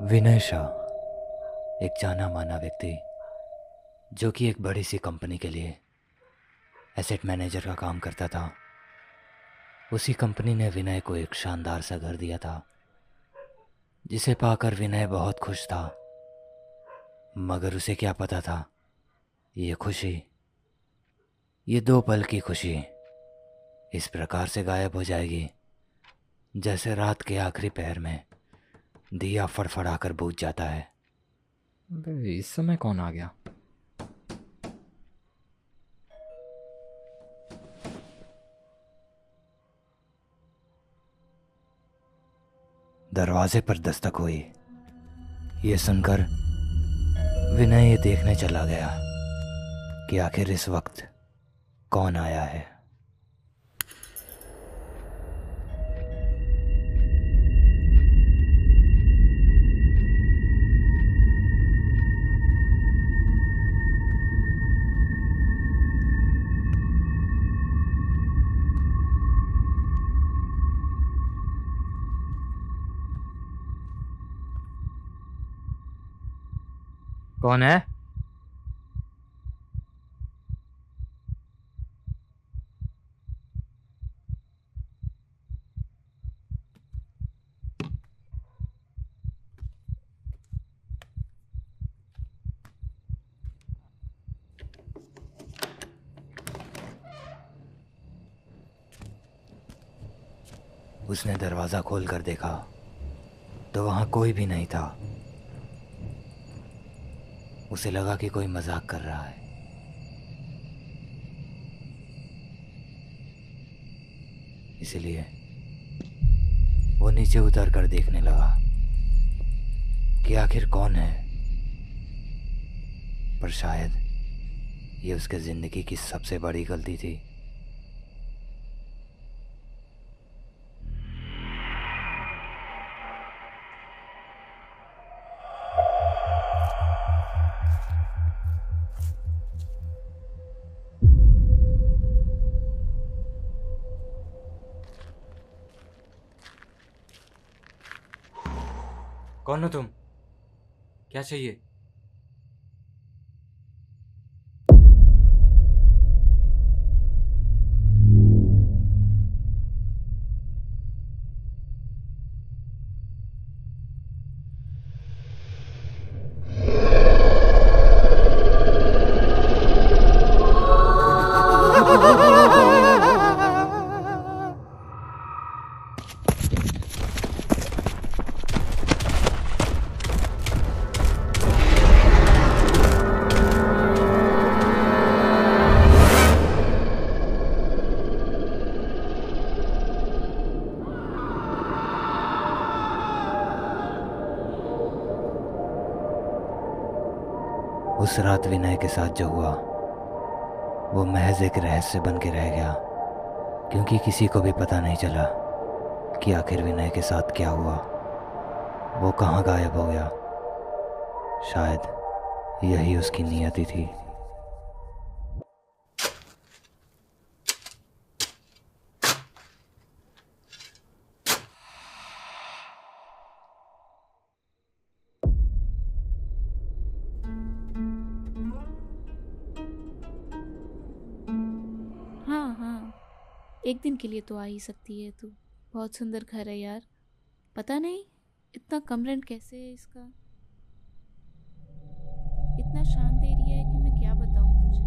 विनय शाह एक जाना माना व्यक्ति जो कि एक बड़ी सी कंपनी के लिए एसेट मैनेजर का काम करता था। उसी कंपनी ने विनय को एक शानदार सा घर दिया था जिसे पाकर विनय बहुत खुश था। मगर उसे क्या पता था, ये खुशी, ये 2 पल की खुशी इस प्रकार से गायब हो जाएगी जैसे रात के आखिरी पहर में दिया फड़फड़ाकर बुझ जाता है। बे, इस समय कौन आ गया? दरवाजे पर दस्तक हुई। ये सुनकर विनय ये देखने चला गया कि आखिर इस वक्त कौन आया है। कौन है? उसने दरवाज़ा खोल कर देखा तो वहाँ कोई भी नहीं था। उसे लगा कि कोई मजाक कर रहा है, इसलिए वो नीचे उतर कर देखने लगा कि आखिर कौन है। पर शायद ये उसके ज़िंदगी की सबसे बड़ी गलती थी। कौन हो तुम? क्या चाहिए? उस रात विनय के साथ जो हुआ वो महज एक रहस्य बन के रह गया, क्योंकि किसी को भी पता नहीं चला कि आखिर विनय के साथ क्या हुआ। वो कहाँ गायब हो गया। शायद यही उसकी नियति थी। हाँ हाँ, एक दिन के लिए तो आ ही सकती है तू। बहुत सुंदर घर है यार। पता नहीं इतना कम रेंट कैसे है इसका। इतना शांत एरिया है कि मैं क्या बताऊँ तुझे।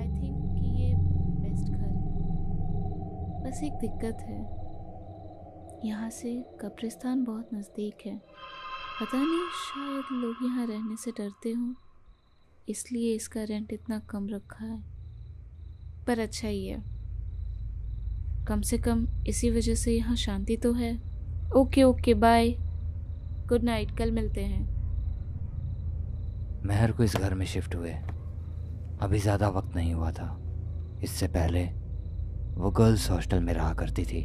आई थिंक कि ये बेस्ट घर है। बस एक दिक्कत है, यहाँ से कब्रिस्तान बहुत नज़दीक है। पता नहीं, शायद लोग यहाँ रहने से डरते हों, इसलिए इसका रेंट इतना कम रखा है। पर अच्छा ही है, कम से कम इसी वजह से यहाँ शांति तो है। Okay okay, bye, good night, कल मिलते हैं। महर को इस घर में शिफ्ट हुए अभी ज़्यादा वक्त नहीं हुआ था। इससे पहले वो गर्ल्स हॉस्टल में रहा करती थी,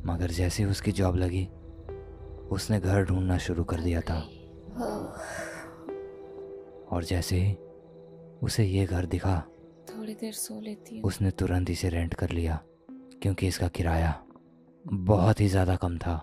मगर जैसे ही उसकी जॉब लगी उसने घर ढूंढना शुरू कर दिया था। और जैसे ही उसे ये घर दिखा थोड़ी देर सो लेती हूँ। उसने तुरंत इसे रेंट कर लिया, क्योंकि इसका किराया बहुत ही ज़्यादा कम था।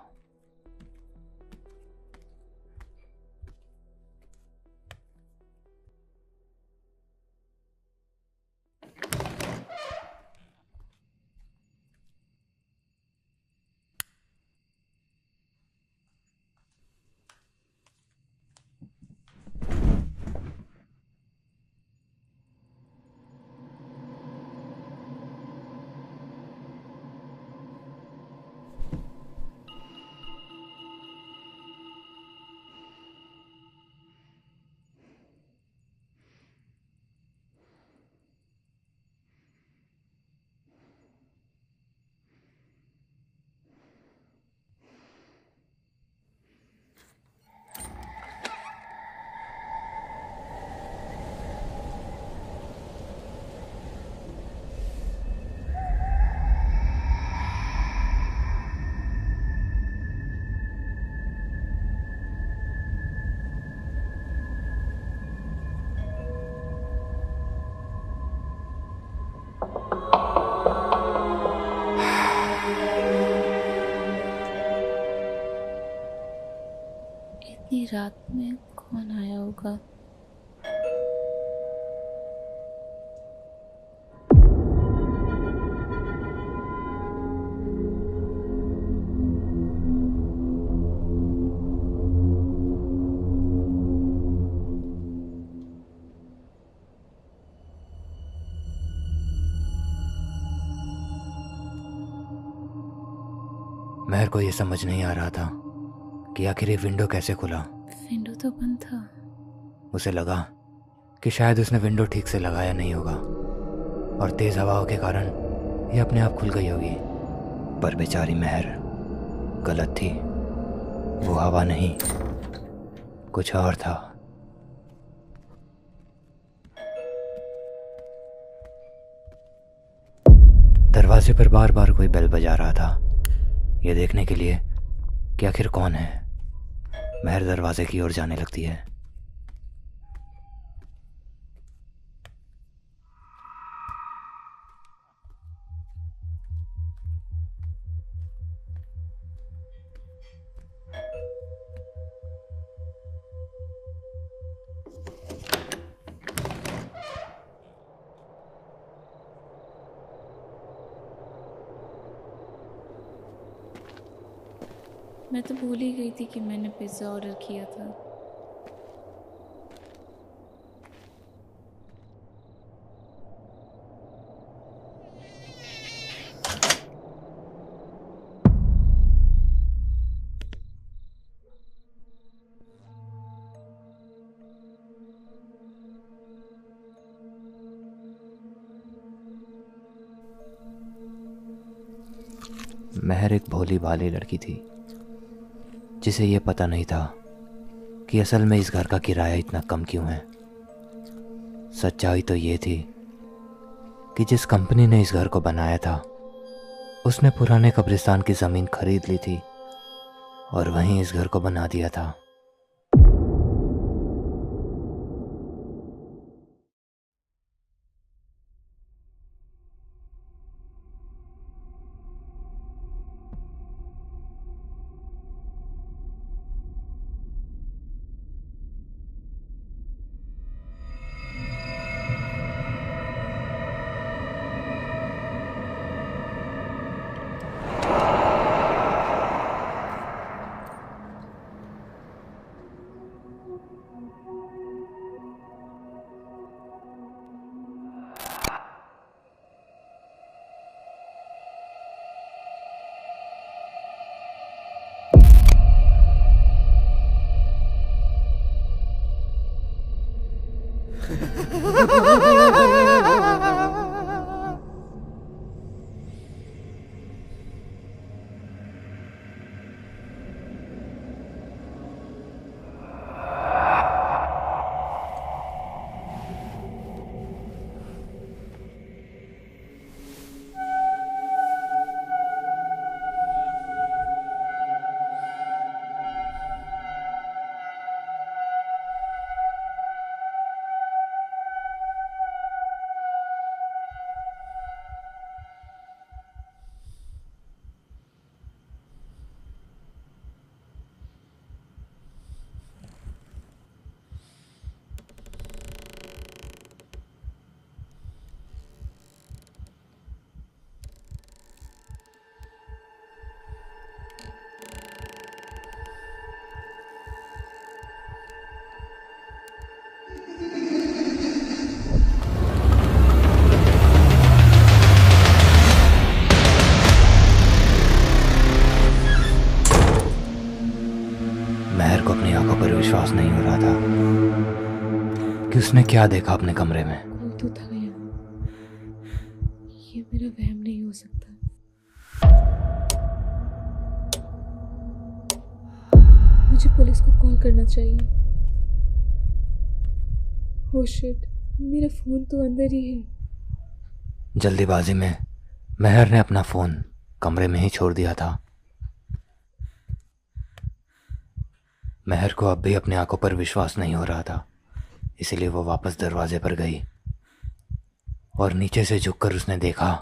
इतनी रात में कौन आया होगा? महर को ये समझ नहीं आ रहा था कि आखिर ये विंडो कैसे खुला। विंडो तो बंद था। उसे लगा कि शायद उसने विंडो ठीक से लगाया नहीं होगा और तेज हवाओं के कारण ये अपने आप खुल गई होगी। पर बेचारी महर गलत थी। वो हवा नहीं, कुछ और था। दरवाजे पर बार बार कोई बेल बजा रहा था, ये देखने के लिए कि आखिर कौन है। महर दरवाजे की ओर जाने लगती है। मैं तो भूल ही गई थी कि मैंने पिज़्ज़ा ऑर्डर किया था। महर एक भोली भाली लड़की थी जिसे ये पता नहीं था कि असल में इस घर का किराया इतना कम क्यों है। सच्चाई तो ये थी कि जिस कंपनी ने इस घर को बनाया था उसने पुराने कब्रिस्तान की ज़मीन खरीद ली थी और वहीं इस घर को बना दिया था। महर को अपनी आंखों पर विश्वास नहीं हो रहा था कि उसने क्या देखा अपने कमरे में। कोई तो था यहाँ। ये मेरा वहम नहीं हो सकता। मुझे पुलिस को कॉल करना चाहिए। ओह शिट, मेरा फोन तो अंदर ही है। जल्दीबाजी में महर ने अपना फोन कमरे में ही छोड़ दिया था। महर को अब भी अपनी आंखों पर विश्वास नहीं हो रहा था, इसीलिए वो वापस दरवाजे पर गई। और नीचे से झुककर उसने देखा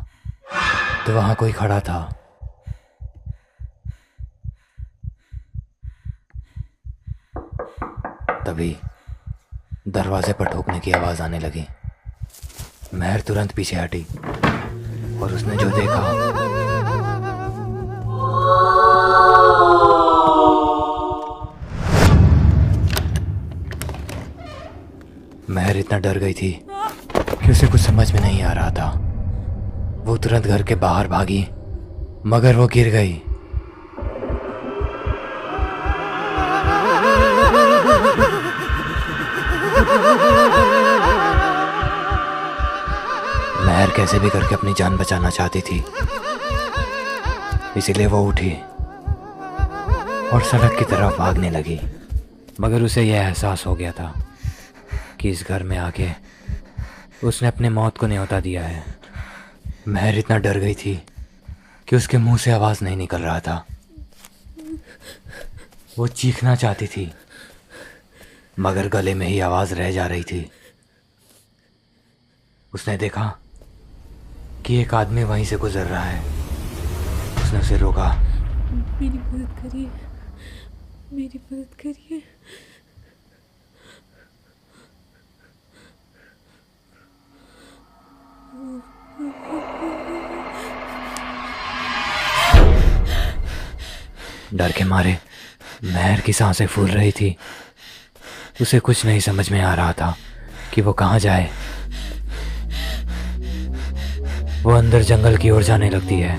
तो वहां कोई खड़ा था। तभी दरवाजे पर ठोकने की आवाज आने लगी। महर तुरंत पीछे हटी और उसने जो देखा महर इतना डर गई थी कि उसे कुछ समझ में नहीं आ रहा था। वो तुरंत घर के बाहर भागी मगर वो गिर गई। महर कैसे भी करके अपनी जान बचाना चाहती थी, इसीलिए वो उठी और सड़क की तरफ भागने लगी। मगर उसे यह एहसास हो गया था कि इस घर में आके उसने अपने मौत को न्योता दिया है। महर इतना डर गई थी कि उसके मुंह से आवाज नहीं निकल रहा था। वो चीखना चाहती थी मगर गले में ही आवाज रह जा रही थी। उसने देखा कि एक आदमी वहीं से गुजर रहा है। उसने उसे रोका। मेरी मदद करिए, मेरी मदद करिए। डर के मारे महर की सांसें फूल रही थी। उसे कुछ नहीं समझ में आ रहा था कि वो कहाँ जाए। वो अंदर जंगल की ओर जाने लगती है।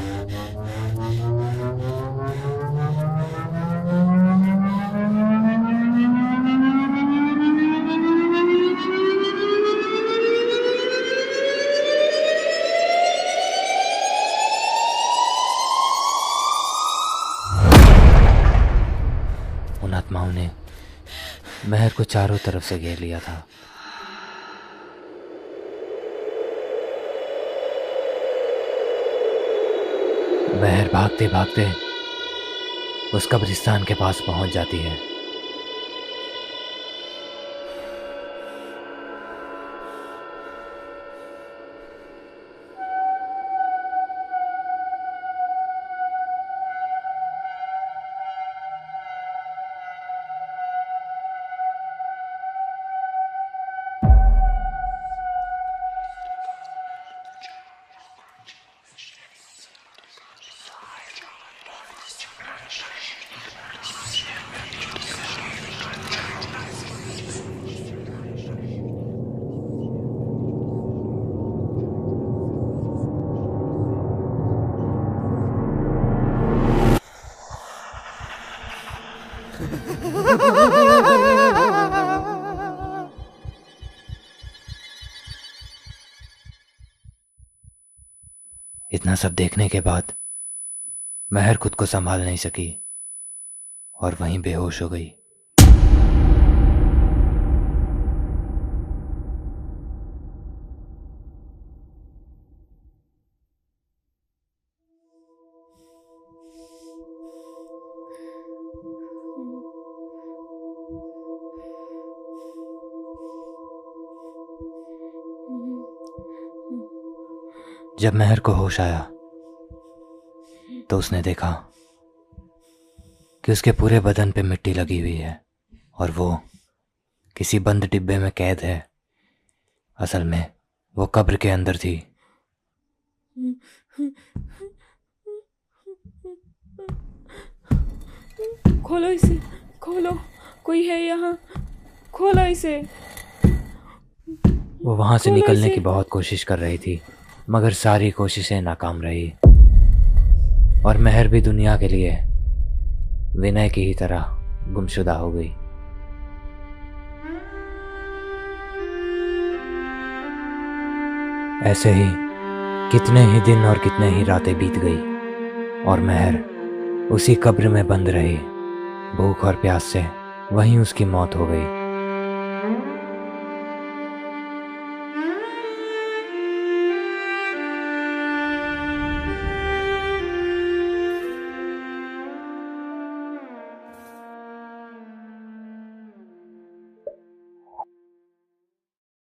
उन आत्माओं ने महर को चारों तरफ से घेर लिया था। महर भागते भागते उस कब्रिस्तान के पास पहुंच जाती है। इतना सब देखने के बाद महर खुद को संभाल नहीं सकी और वहीं बेहोश हो गई। जब महर को होश आया तो उसने देखा कि उसके पूरे बदन पे मिट्टी लगी हुई है और वो किसी बंद डिब्बे में कैद है। असल में वो कब्र के अंदर थी। खोलो इसे, खोलो, कोई है यहाँ, खोलो इसे। वो वहां से निकलने की बहुत कोशिश कर रही थी मगर सारी कोशिशें नाकाम रही और महर भी दुनिया के लिए विनय की ही तरह गुमशुदा हो गई। ऐसे ही कितने ही दिन और कितने ही रातें बीत गई और महर उसी कब्र में बंद रही। भूख और प्यास से वहीं उसकी मौत हो गई।